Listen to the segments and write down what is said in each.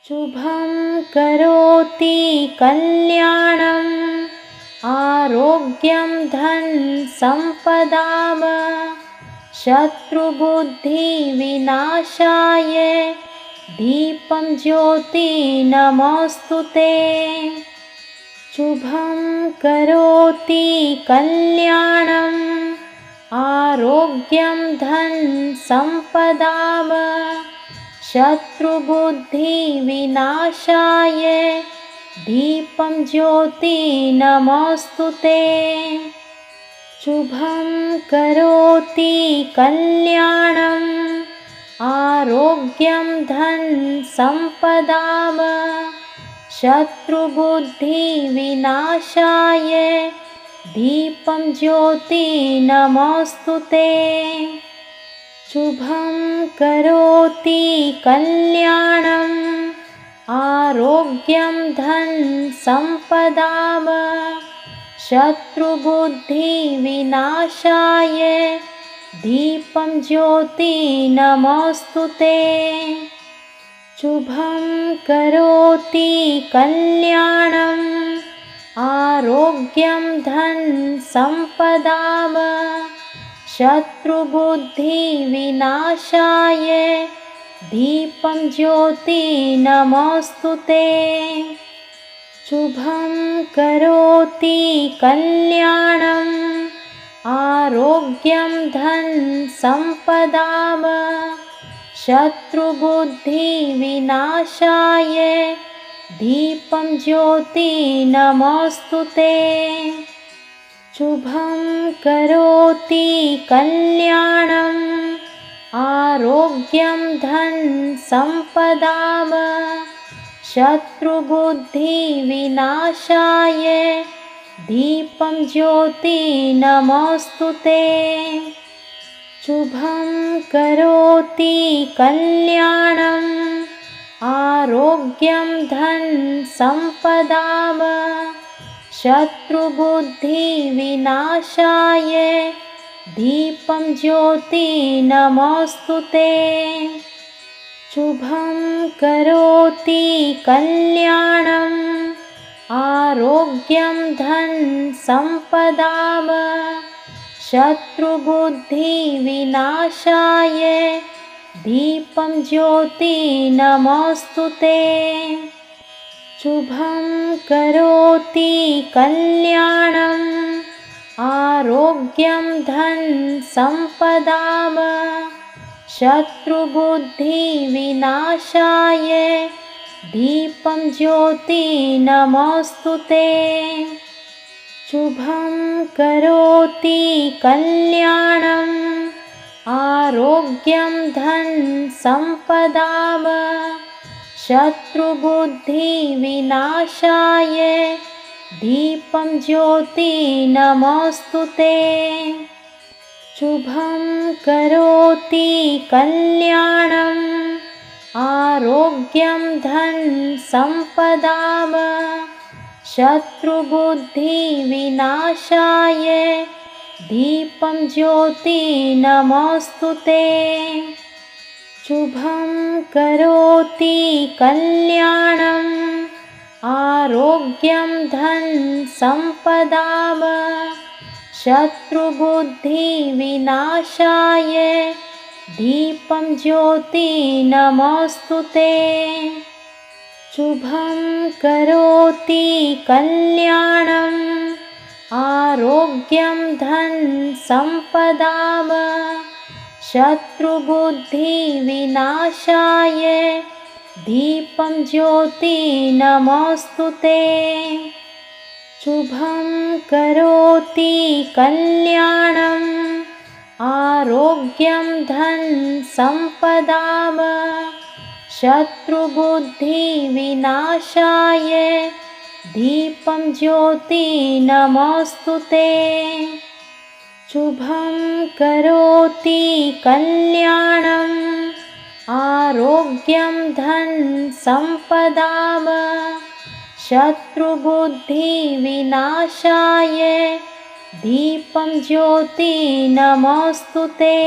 शुभं करोति कल्याणम् आरोग्यं धनसम्पदाम् शत्रुबुद्धिविनाशाय दीपं ज्योति नमोऽस्तुते। शुभं करोति कल्याणम् आरोग्यं धनसम्पदाम् शत्रुबुद्धिविनाशाय दीपं ज्योति नमोऽस्तुते। शुभं करोति कल्याणम् आरोग्यं धनसम्पदाम् शत्रुबुद्धिविनाशाय दीपं ज्योति नमोऽस्तुते। शुभं करोति कल्याणम् आरोग्यं धनसम्पदाम् शत्रुबुद्धिविनाशाय दीपं ज्योति नमोऽस्तुते। शुभं करोति कल्याणम् आरोग्यं धनसम्पदाम् शत्रुबुद्धिविनाशाय दीपं ज्योति नमोऽस्तुते। शुभं करोति कल्याणम् आरोग्यं धनसम्पदाम् शत्रुबुद्धिविनाशाय दीपं ज्योति नमोऽस्तुते। शुभं करोति कल्याणम् आरोग्यं धनसम्पदाम् शत्रुबुद्धिविनाशाय दीपं ज्योति नमोऽस्तुते। शुभं करोति कल्याणम् आरोग्यं धनसम्पदाम् शत्रुबुद्धिविनाशाय दीपं ज्योति नमोऽस्तुते। शुभं करोति कल्याणम् आरोग्यं धनसम्पदाम् शत्रुबुद्धिविनाशाय दीपं ज्योति नमोऽस्तुते। शुभं करोति कल्याणम् आरोग्यं धनसम्पदाम् शत्रुबुद्धिविनाशाय दीपं ज्योति नमोऽस्तुते। शुभं करोति कल्याणम् आरोग्यं धनसम्पदाम् शत्रुबुद्धिविनाशाय दीपं ज्योति नमोऽस्तुते। शुभं करोति कल्याणम् आरोग्यं धनसम्पदाम् शत्रुबुद्धिविनाशाय दीपं ज्योति नमोऽस्तुते। शुभं करोति कल्याणम् आरोग्यं धनसम्पदाम् शत्रुबुद्धिविनाशाय दीपं ज्योति नमोऽस्तुते। शुभं करोति कल्याणम् आरोग्यं धनसम्पदाम् शत्रुबुद्धिविनाशाय दीपं ज्योति नमोऽस्तुते। शुभं करोति कल्याणम् आरोग्यं धनसम्पदाम् शत्रुबुद्धिविनाशाय दीपं ज्योति नमोऽस्तुते। शुभं करोति कल्याणम् आरोग्यं धनसम्पदाम् शत्रुबुद्धिविनाशाय दीपं ज्योति नमोऽस्तुते।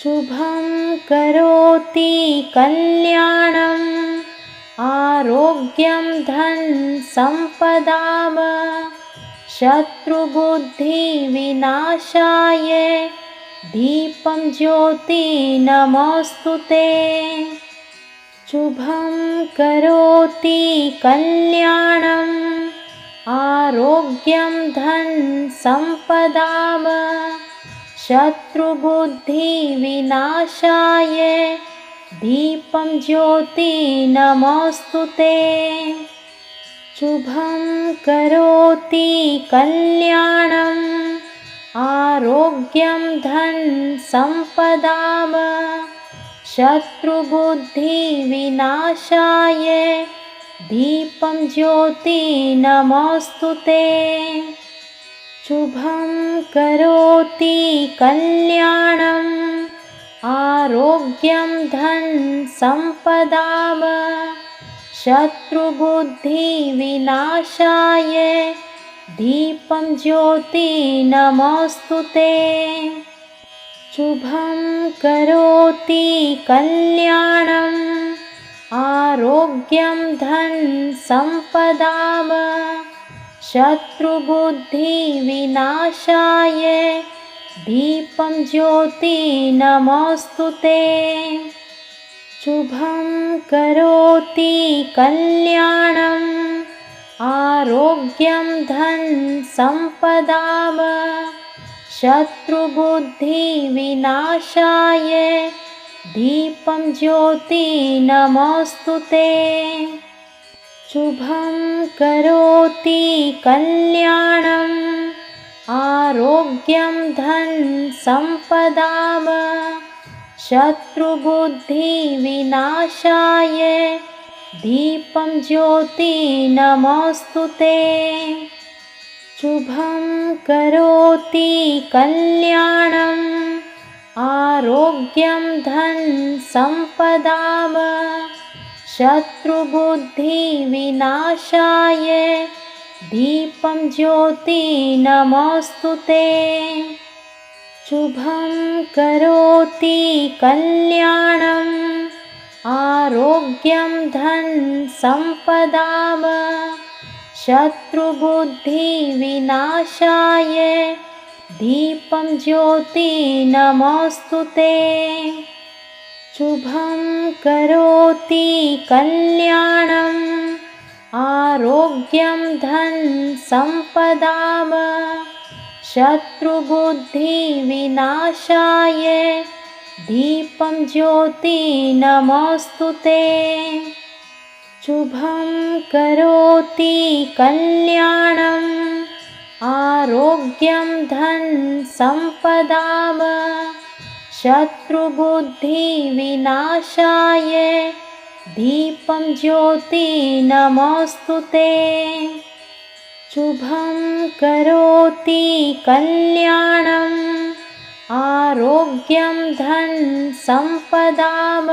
शुभं करोति कल्याणम् आरोग्यं धन सम्पदाम शत्रुबुद्धिविनाशाय दीपं ज्योति नमोऽस्तुते। शुभं करोति कल्याणम् आरोग्यं धन सम्पदाम शत्रुबुद्धिविनाशाय दीपं ज्योति नमोऽस्तुते। शुभं करोति कल्याणम् आरोग्यं धन सम्पदाम शत्रुबुद्धिविनाशाय दीपं ज्योति नमोऽस्तुते। शुभं करोति कल्याणम् आरोग्यं धन सम्पदाम शत्रुबुद्धिविनाशाय दीपं ज्योति नमोऽस्तुते। शुभं करोति कल्याणम् आरोग्यं धन सम्पदाम शत्रुबुद्धिविनाशाय दीपं ज्योति नमोऽस्तुते। शुभं करोति कल्याणम् आरोग्यं धन सम्पदाम शत्रुबुद्धिविनाशाय दीपं ज्योति नमोऽस्तुते। शुभं करोति कल्याणम् आरोग्यं धन सम्पदाम शत्रुबुद्धिविनाशाय दीपं ज्योति नमोऽस्तुते। शुभं करोति कल्याणम् आरोग्यं धन सम्पदाम शत्रुबुद्धिविनाशाय दीपं ज्योति नमोऽस्तुते। शुभं करोति कल्याणम् आरोग्यं धन सम्पदाम शत्रुबुद्धिविनाशाय दीपं ज्योति नमोऽस्तुते। शुभं करोति कल्याणम् आरोग्यं धन सम्पदाम शत्रुबुद्धिविनाशाय दीपं ज्योति नमोऽस्तुते। शुभं करोति कल्याणम् आरोग्यं धन सम्पदाम शत्रुबुद्धिविनाशाय दीपं ज्योति नमोऽस्तुते। शुभं करोति कल्याणम् आरोग्यं धन सम्पदाम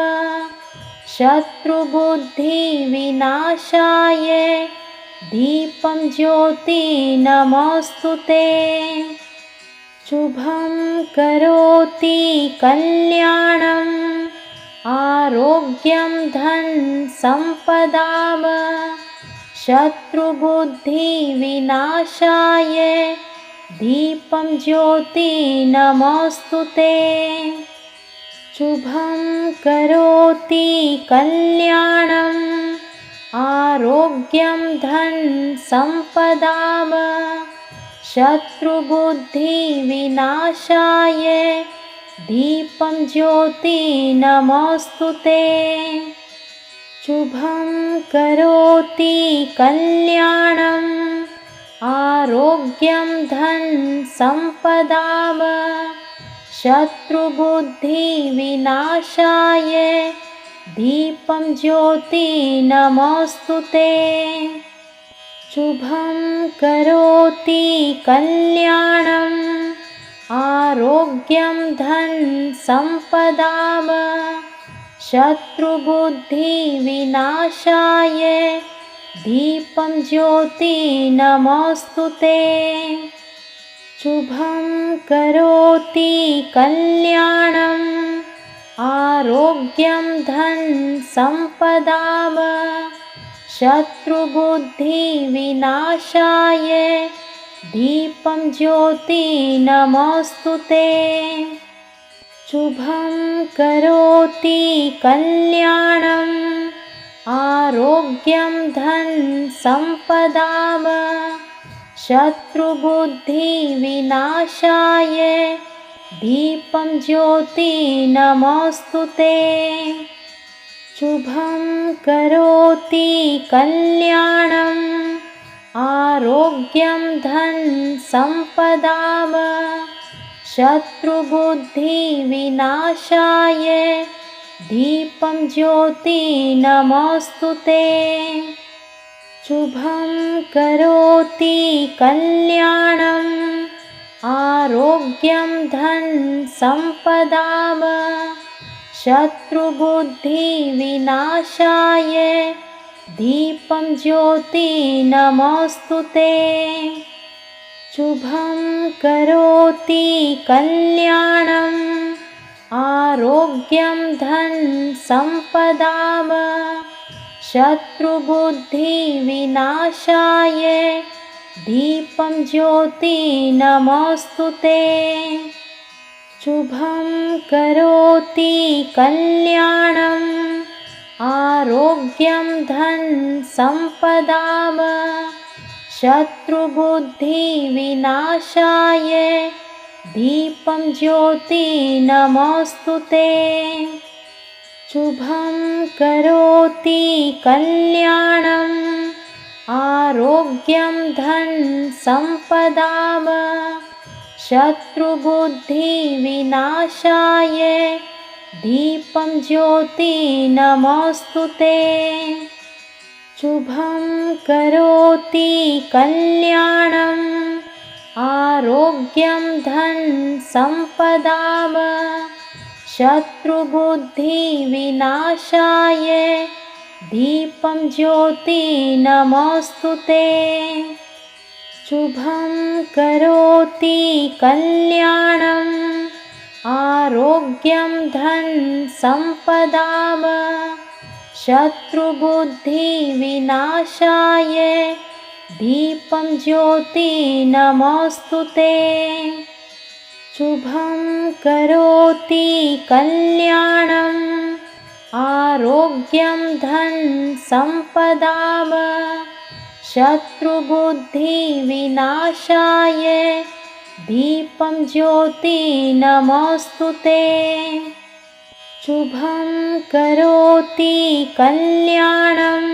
शत्रुबुद्धिविनाशाय दीपं ज्योति नमोऽस्तुते। शुभं करोति कल्याणम् आरोग्यं धन सम्पदाम शत्रुबुद्धिविनाशाय दीपं ज्योति नमोऽस्तुते। शुभं करोति कल्याणम् आरोग्यं धन सम्पदाम शत्रुबुद्धिविनाशाय दीपं ज्योति नमोऽस्तुते। शुभं करोति कल्याणम् आरोग्यं धन सम्पदाम शत्रुबुद्धिविनाशाय दीपं ज्योति नमोऽस्तुते। शुभं करोति कल्याणम् आरोग्यं धन सम्पदाम शत्रुबुद्धिविनाशाय दीपं ज्योति नमोऽस्तुते। शुभं करोति कल्याणम् आरोग्यं धन सम्पदाम शत्रुबुद्धिविनाशाय दीपं ज्योति नमोऽस्तुते। शुभं करोति कल्याणम् आरोग्यं धन सम्पदाम शत्रुबुद्धिविनाशाय दीपं ज्योति नमोऽस्तुते। शुभं करोति कल्याणम् आरोग्यं धन सम्पदाम शत्रुबुद्धिविनाशाय दीपं ज्योति नमोऽस्तुते। शुभं करोति कल्याणम् आरोग्यं धन सम्पदाम शत्रुबुद्धिविनाशाय दीपं ज्योति नमोऽस्तुते। शुभं करोति कल्याणम् आरोग्यं धन सम्पदाम शत्रुबुद्धिविनाशाय दीपं ज्योति नमोऽस्तुते। शुभं करोति कल्याणम् आरोग्यं धन सम्पदाम शत्रुबुद्धिविनाशाय दीपं ज्योति नमोऽस्तुते। शुभं करोति कल्याणम् आरोग्यं धन सम्पदाम शत्रुबुद्धिविनाशाय दीपं ज्योति नमोऽस्तुते। शुभं करोति कल्याणम् आरोग्यं धन सम्पदाम शत्रुबुद्धिविनाशाय दीपं ज्योति नमोऽस्तुते। शुभं करोति कल्याणम् आरोग्यं धन सम्पदाम शत्रुबुद्धिविनाशाय दीपं ज्योति नमोऽस्तुते। शुभं करोति कल्याणम् आरोग्यं धन सम्पदाम शत्रुबुद्धिविनाशाय दीपं ज्योति नमोऽस्तुते। शुभं करोति कल्याणम्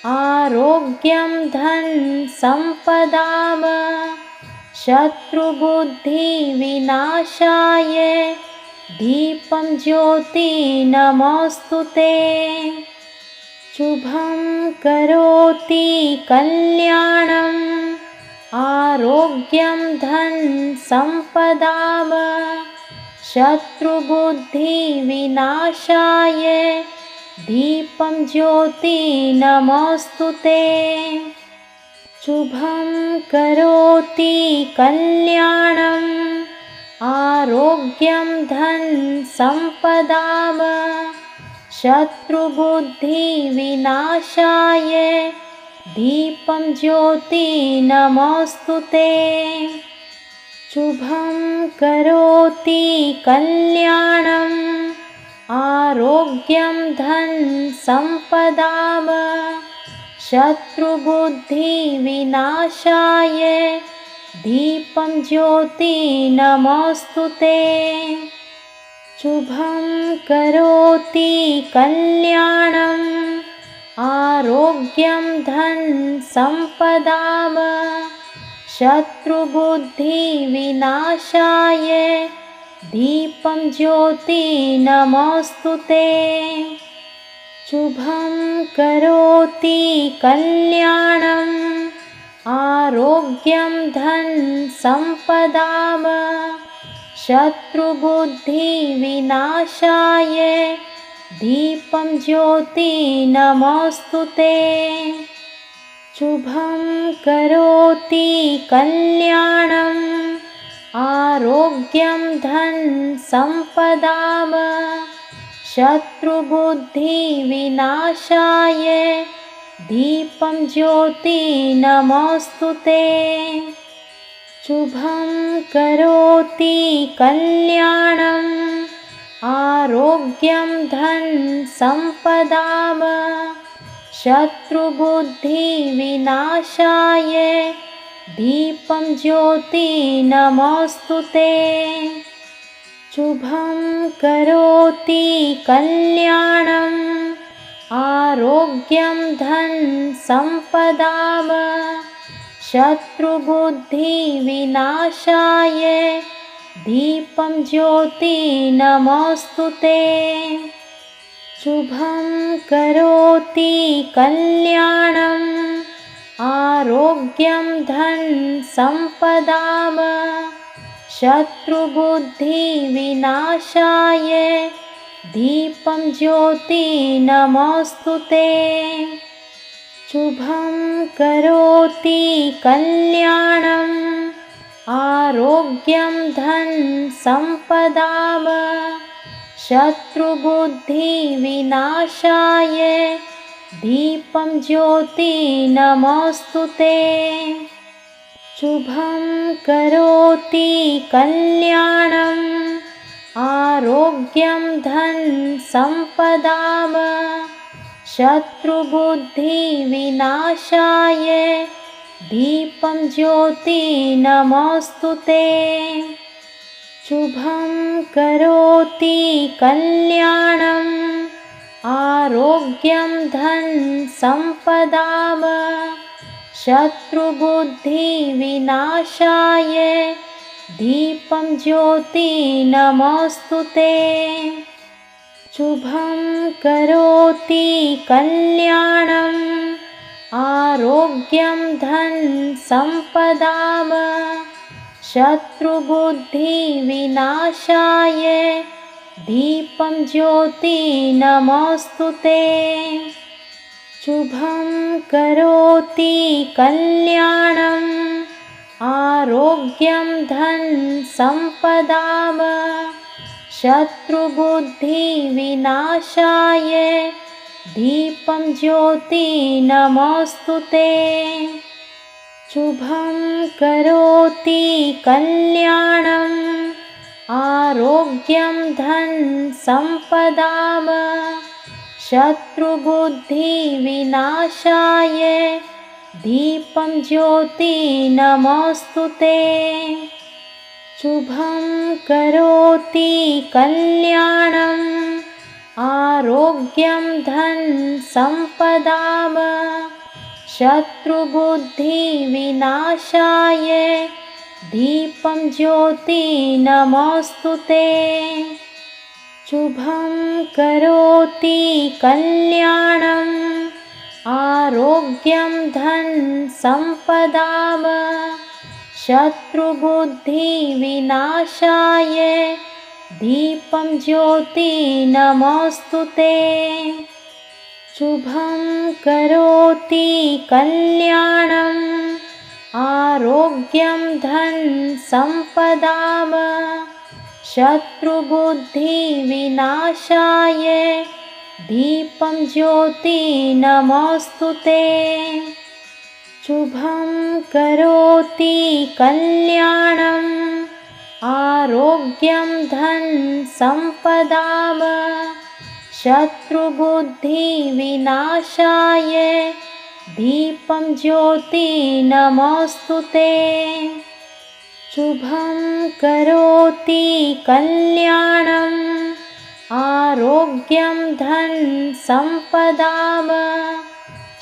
आरोग्यं धन सम्पदाम शत्रुबुद्धिविनाशाय दीपं ज्योति नमोऽस्तुते। शुभं करोति कल्याणम् आरोग्यं धन सम्पदाम शत्रुबुद्धिविनाशाय दीपं ज्योति नमोऽस्तुते। शुभं करोति कल्याणम् आरोग्यं धन सम्पदाम शत्रुबुद्धिविनाशाय दीपं ज्योति नमोऽस्तुते। शुभं करोति कल्याणम् आरोग्यं धन सम्पदाम शत्रुबुद्धिविनाशाय दीपं ज्योति नमोऽस्तुते। शुभं करोति कल्याणम् आरोग्यं धन सम्पदाम शत्रुबुद्धिविनाशाय दीपं ज्योति नमोऽस्तुते। शुभं करोति कल्याणम् आरोग्यं धन सम्पदाम शत्रुबुद्धिविनाशाय दीपं ज्योति नमोऽस्तुते। शुभं करोति कल्याणम् आरोग्यं धन सम्पदाम शत्रुबुद्धिविनाशाय दीपं ज्योति नमोऽस्तु ते। शुभं करोति कल्याणम् आरोग्यं धन सम्पदाम शत्रुबुद्धिविनाशाय दीपं ज्योति नमोऽस्तु ते। शुभं करोति कल्याणम् आरोग्यं धन सम्पदाम शत्रुबुद्धिविनाशाय दीपं ज्योति नमोऽस्तु ते। शुभं करोति कल्याणम् आरोग्यं धन सम्पदाम शत्रुबुद्धिविनाशाय दीपं ज्योति नमोऽस्तु ते। शुभं करोति कल्याणम् आरोग्यं धन सम्पदाम शत्रुबुद्धिविनाशाय दीपं ज्योति नमोऽस्तु ते। शुभं करोति कल्याणम् आरोग्यं धन सम्पदाम शत्रुबुद्धिविनाशाय दीपं ज्योति नमोऽस्तु ते। शुभं करोति कल्याणम् आरोग्यं धन सम्पदाम शत्रुबुद्धिविनाशाय दीपं ज्योति नमोऽस्तु ते। शुभं करोति कल्याणम् आरोग्यं धन सम्पदाम शत्रुबुद्धिविनाशाय दीपं ज्योति नमोऽस्तु ते। शुभं करोति कल्याणम् आरोग्यं धन सम्पदाम शत्रुबुद्धिविनाशाय दीपं ज्योति नमोऽस्तु ते। शुभं करोति कल्याणम् आरोग्यं धन सम्पदाम शत्रुबुद्धिविनाशाय दीपं ज्योति नमोऽस्तु ते। शुभं करोति कल्याणम् आरोग्यं धन सम्पदाम शत्रुबुद्धिविनाशाय दीपं ज्योति नमोऽस्तु ते। शुभं करोति कल्याणम् आरोग्यं धन सम्पदाम शत्रुबुद्धिविनाशाय दीपं ज्योति नमोऽस्तु ते। शुभं करोति कल्याणम् आरोग्यं धन सम्पदाम शत्रुबुद्धिविनाशाय दीपं ज्योति नमोऽस्तु ते। शुभं करोति कल्याणम् आरोग्यं धन सम्पदाम शत्रुबुद्धिविनाशाय दीपं ज्योति नमोऽस्तु ते। शुभं करोति कल्याणम् आरोग्यं धन सम्पदाम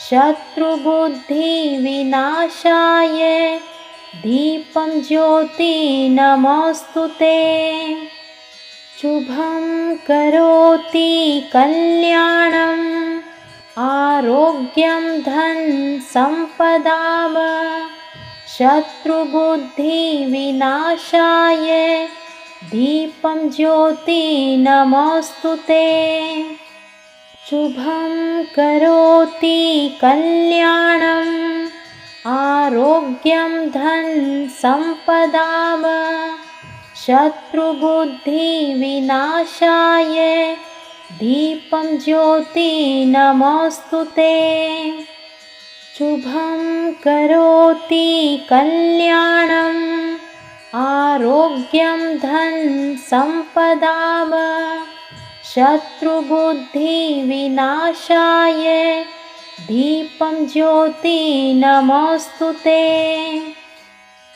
शत्रुबुद्धिविनाशाय दीपं ज्योति नमोऽस्तु ते। शुभं करोति कल्याणम् आरोग्यं धन सम्पदाम शत्रुबुद्धिविनाशाय दीपं ज्योति नमोऽस्तु ते। शुभं करोति कल्याणम् आरोग्यं धन सम्पदाम शत्रुबुद्धिविनाशाय दीपं ज्योति नमोऽस्तु ते। शुभं करोति कल्याणम् आरोग्यं धन सम्पदाम शत्रुबुद्धिविनाशाय दीपं ज्योति नमोस्तुते।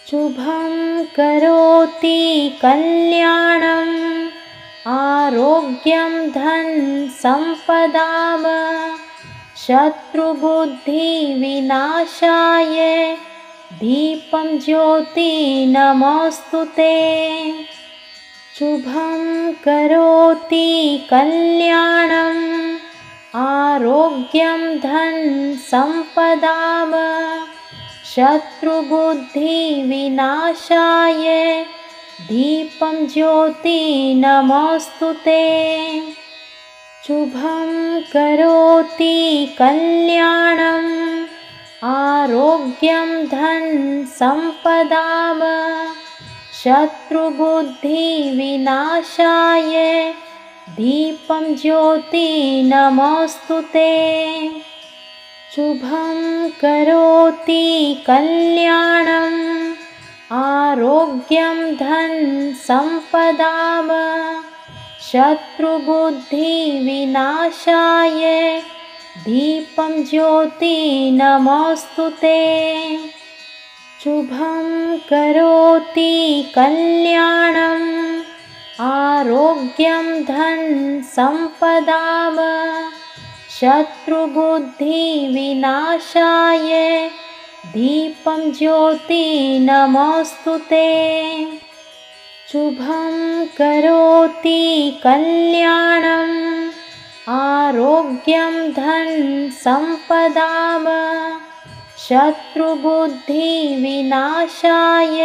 शुभं करोति कल्याणम् आरोग्यं धन सम्पदाम शत्रुबुद्धिविनाशाय दीपं ज्योति नमोस्तुते। शुभं करोति कल्याणम् आरोग्यं धन सम्पदाम शत्रुबुद्धिविनाशाय दीपं ज्योति नमोस्तुते। शुभं करोति कल्याणम् आरोग्यं धन सम्पदाम शत्रुबुद्धिविनाशाय दीपं ज्योति नमोस्तुते। शुभं करोति कल्याणम् आरोग्यं धन सम्पदाम शत्रुबुद्धिविनाशाय दीपं ज्योति नमोस्तुते। शुभं करोति कल्याणम् आरोग्यं धन सम्पदाम शत्रुबुद्धिविनाशाय दीपं ज्योति नमोस्तुते। शुभं करोति कल्याणम् आरोग्यं धन सम्पदाम शत्रुबुद्धिविनाशाय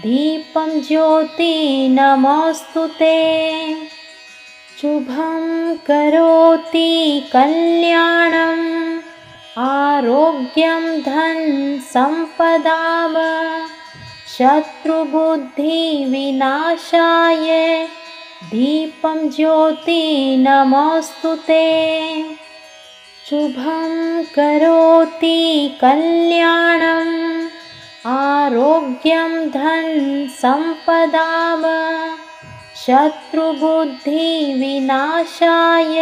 दीपं ज्योति नमोस्तुते। शुभं करोति कल्याणम् आरोग्यं धन सम्पदाम शत्रुबुद्धिविनाशाय दीपं ज्योति नमोस्तुते। शुभं करोति कल्याणम् आरोग्यं धन सम्पदाम शत्रुबुद्धिविनाशाय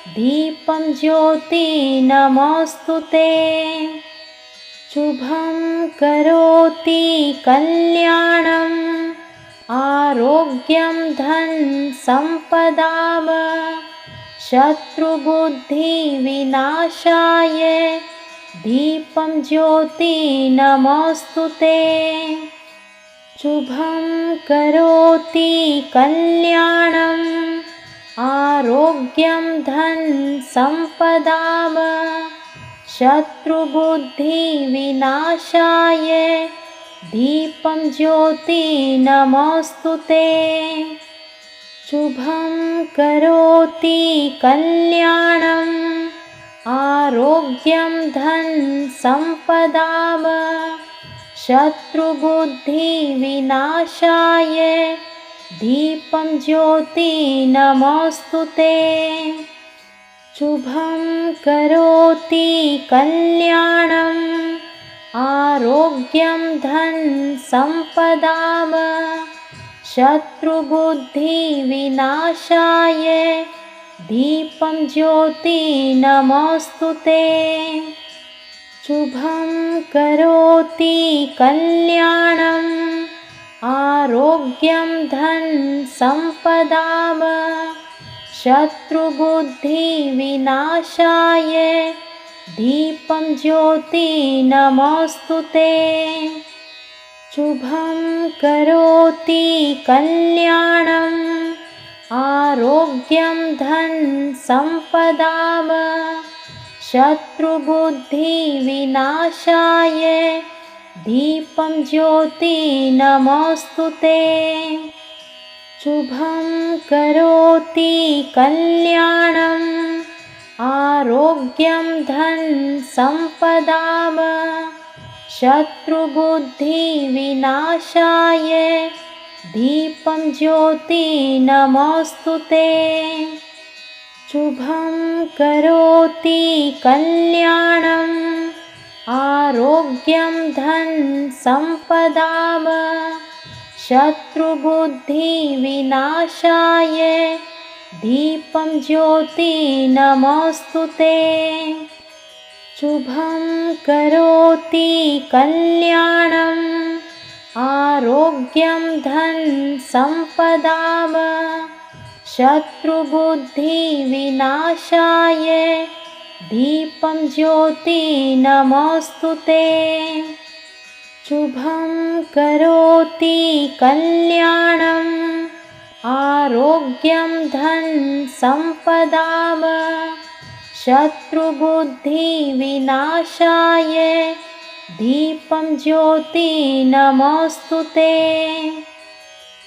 दीपं ज्योति नमोस्तुते। शुभं करोति कल्याणम् आरोग्यं धन सम्पदाम शत्रुबुद्धिविनाशाय दीपं ज्योति नमोस्तुते। शुभं करोति कल्याणम् आरोग्यं धन सम्पदाम शत्रुबुद्धिविनाशाय दीपं ज्योति नमोस्तुते। शुभं करोति कल्याणम् आरोग्यं धन सम्पदाम शत्रुबुद्धिविनाशाय दीपं ज्योति नमोस्तुते। शुभं करोति कल्याणम् आरोग्यं धन सम्पदाम शत्रुबुद्धिविनाशाय दीपं ज्योति नमोस्तुते। शुभं करोति कल्याणम् आरोग्यं धन सम्पदाम शत्रुबुद्धिविनाशाय दीपं ज्योति नमोस्तुते। शुभं करोति कल्याणम् आरोग्यं धन सम्पदाम शत्रुबुद्धिविनाशाय दीपं ज्योति नमोस्तुते। शुभं करोति कल्याणम् आरोग्यं धन सम्पदाम शत्रुबुद्धिविनाशाय दीपं ज्योति नमोस्तुते। शुभं करोति कल्याणम् आरोग्यं धन सम्पदाम शत्रुबुद्धिविनाशाय दीपं ज्योति नमोऽस्तुते। शुभं करोति कल्याणम् आरोग्यं धन सम्पदाम शत्रुबुद्धिविनाशाय दीपं ज्योति नमोऽस्तुते। शुभं करोति कल्याणम् आरोग्यं धन सम्पदाम शत्रुबुद्धिविनाशाय दीपं ज्योति नमोऽस्तुते।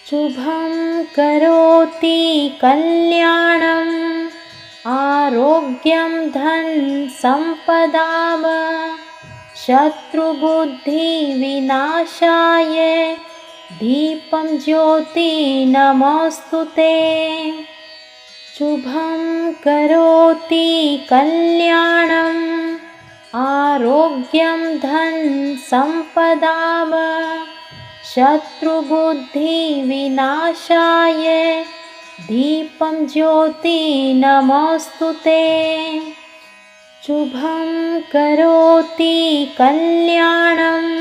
शुभं करोति कल्याणम् आरोग्यं धन सम्पदाम शत्रुबुद्धिविनाशाय दीपं ज्योति नमोऽस्तुते। शुभं करोति कल्याणम् आरोग्यं धन सम्पदाम शत्रुबुद्धिविनाशाय दीपं ज्योति नमोऽस्तुते। शुभं करोति कल्याणम्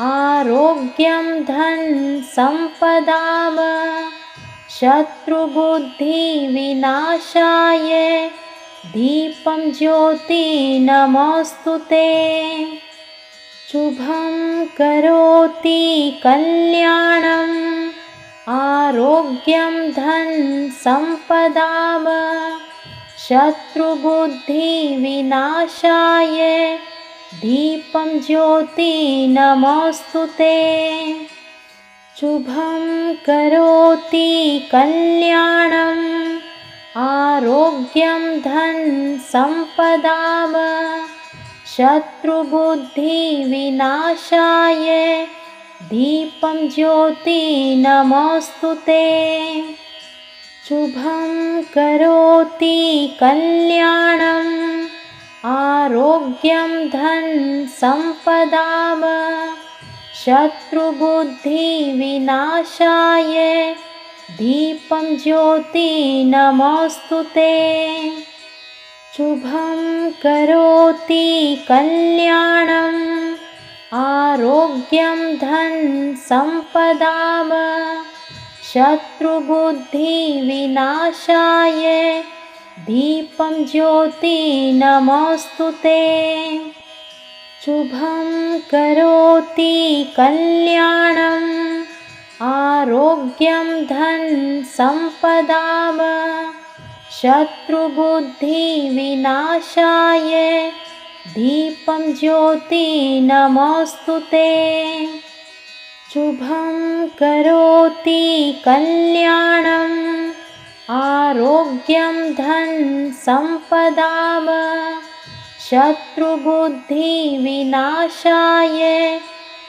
आरोग्यं धन सम्पदाम शत्रुबुद्धिविनाशाय दीपं ज्योति नमोऽस्तुते। शुभं करोति कल्याणम् आरोग्यं धन सम्पदाम शत्रुबुद्धिविनाशाय दीपं ज्योति नमोऽस्तुते। शुभं करोति कल्याणम् आरोग्यं धन सम्पदाम शत्रुबुद्धिविनाशाय दीपं ज्योति नमोऽस्तुते। शुभं करोति कल्याणम् आरोग्यं धन सम्पदाम शत्रुबुद्धिविनाशाय दीपं ज्योति नमोऽस्तुते। शुभं करोति कल्याणम् आरोग्यं धन सम्पदाम शत्रुबुद्धिविनाशाय दीपं ज्योति नमोऽस्तुते। शुभं करोति कल्याणम् आरोग्यं धन सम्पदाम शत्रुबुद्धिविनाशाय दीपं ज्योति नमोऽस्तुते। शुभं करोति कल्याणम् आरोग्यं धन सम्पदाम शत्रुबुद्धिविनाशाय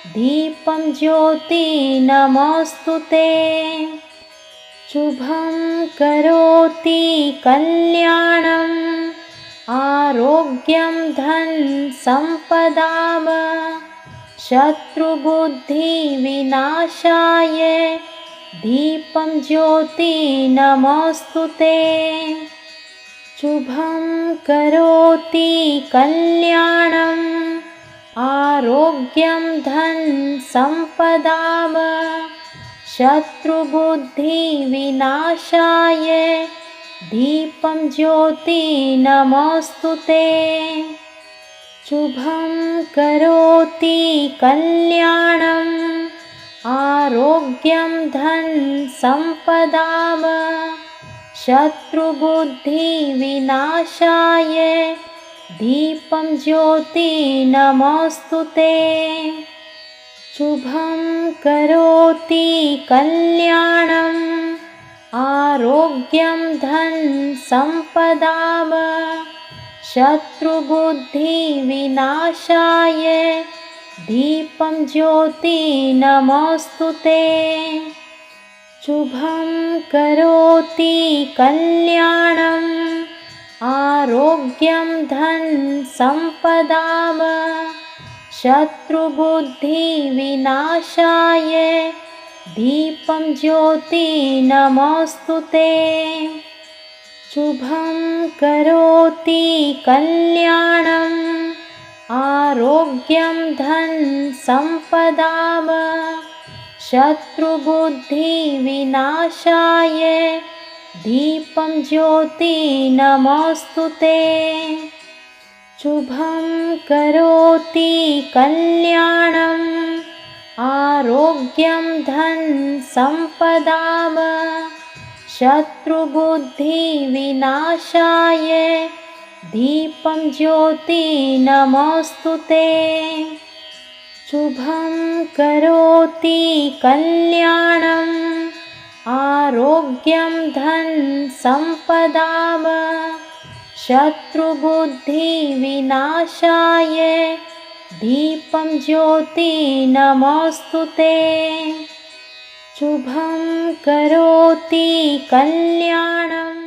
दीपं ज्योति नमोऽस्तुते। शुभं करोति कल्याणम् आरोग्यं धन सम्पदाम शत्रुबुद्धिविनाशाय दीपं ज्योति नमोऽस्तुते। शुभं करोति कल्याणम् आरोग्यं धन सम्पदाम शत्रुबुद्धिविनाशाय दीपं ज्योति नमोऽस्तुते। शुभं करोति कल्याणम् आरोग्यं धन सम्पदाम शत्रुबुद्धिविनाशाय दीपं ज्योति नमोऽस्तुते। शुभं करोति कल्याणम् आरोग्यं धन सम्पदाम शत्रुबुद्धिविनाशाय दीपं ज्योति नमोऽस्तुते। शुभं करोति कल्याणम् आरोग्यं धन संपदाम शत्रुबुद्धिविनाशाय दीपं ज्योति नमोऽस्तुते। शुभं करोति कल्याणम् आरोग्यं धन संपदाम शत्रुबुद्धिविनाशाय दीपं ज्योति नमोऽस्तुते। शुभं करोति कल्याणम् आरोग्यं धन संपदाम शत्रुबुद्धिविनाशाय दीपं ज्योति नमोऽस्तुते। शुभं करोति कल्याणम् आरोग्यं धन संपदाम शत्रुबुद्धिविनाशाय दीपं ज्योति नमोऽस्तुते। शुभं करोति कल्याणम्